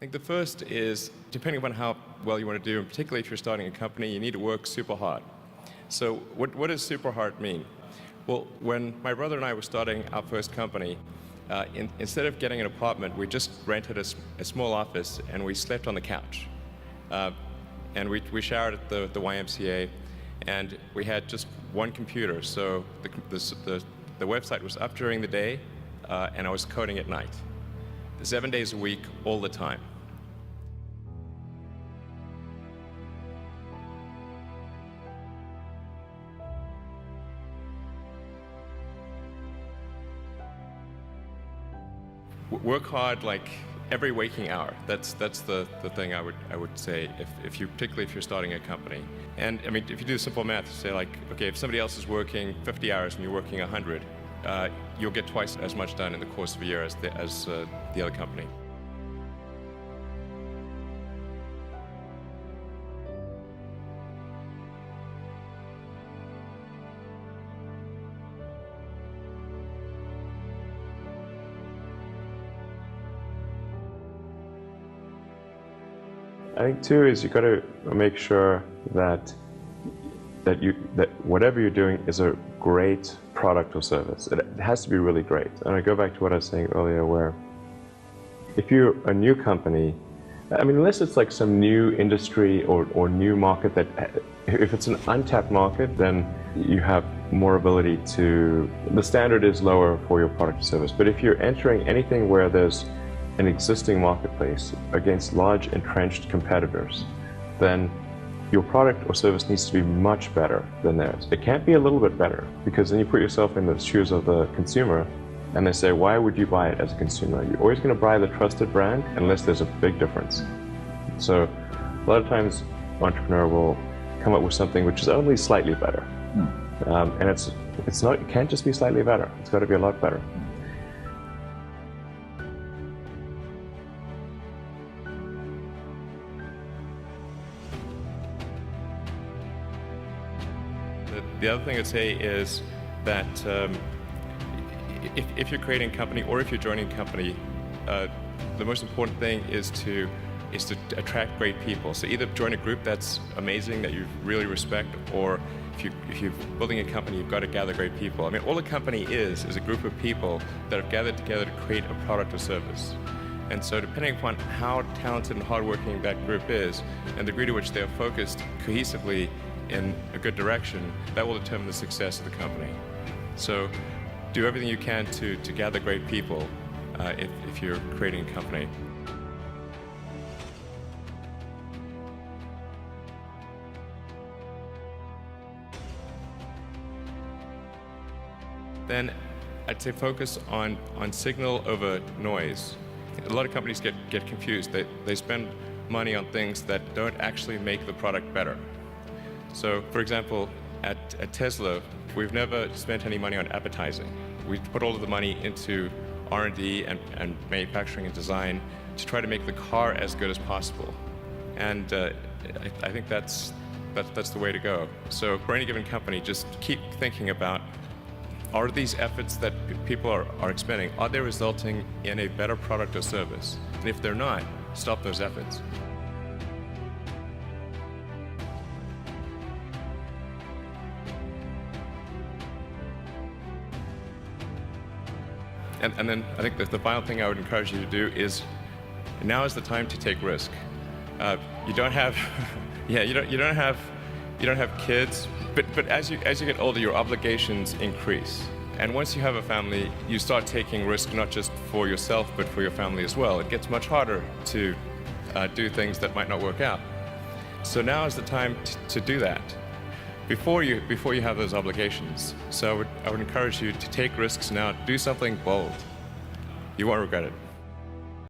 think the first is, depending upon how well you want to do, and particularly if you're starting a company, you need to work super hard. So what does super hard mean? Well, when my brother and I were starting our first company, instead of getting an apartment, we just rented a small office and we slept on the couch. And we showered at the YMCA, and we had just one computer. So the website was up during the day, and I was coding at night. 7 days a week, all the time. Work hard like every waking hour. That's the thing I would say particularly if you're starting a company. And I mean, if you do simple math, say like, okay, if somebody else is working 50 hours and you're working 100, you'll get twice as much done in the course of a year as the other company. I think too is you got to make sure that whatever you're doing is a great product or service. It has to be really great. And I go back to what I was saying earlier, where if you're a new company, I mean, unless it's like some new industry or new market that, if it's an untapped market, then you have more ability to, the standard is lower for your product or service. But if you're entering anything where there's an existing marketplace against large entrenched competitors, then your product or service needs to be much better than theirs. It can't be a little bit better, because then you put yourself in the shoes of the consumer and they say, why would you buy it as a consumer? You're always going to buy the trusted brand unless there's a big difference. So a lot of times entrepreneur will come up with something which is only slightly better. And it can't just be slightly better. It's got to be a lot better. The other thing I'd say is that if you're creating a company or if you're joining a company, the most important thing is to attract great people. So either join a group that's amazing, that you really respect, or if you're building a company, you've got to gather great people. I mean, all a company is a group of people that have gathered together to create a product or service. And so depending upon how talented and hardworking that group is, and the degree to which they're focused cohesively in a good direction, that will determine the success of the company. So do everything you can to gather great people if you're creating a company. Then I'd say focus on signal over noise. A lot of companies get confused. They spend money on things that don't actually make the product better. So, for example, at Tesla, we've never spent any money on advertising. We put all of the money into R&D and manufacturing and design to try to make the car as good as possible. And I think that's the way to go. So for any given company, just keep thinking about, are these efforts that people are expending, are they resulting in a better product or service? And if they're not, stop those efforts. And then I think the final thing I would encourage you to do is, now is the time to take risk. You don't have, you don't have kids, but as you get older, your obligations increase. And once you have a family, you start taking risk not just for yourself, but for your family as well. It gets much harder to do things that might not work out. So now is the time to do that, before you have those obligations. So I would encourage you to take risks now. Do something bold. You won't regret it.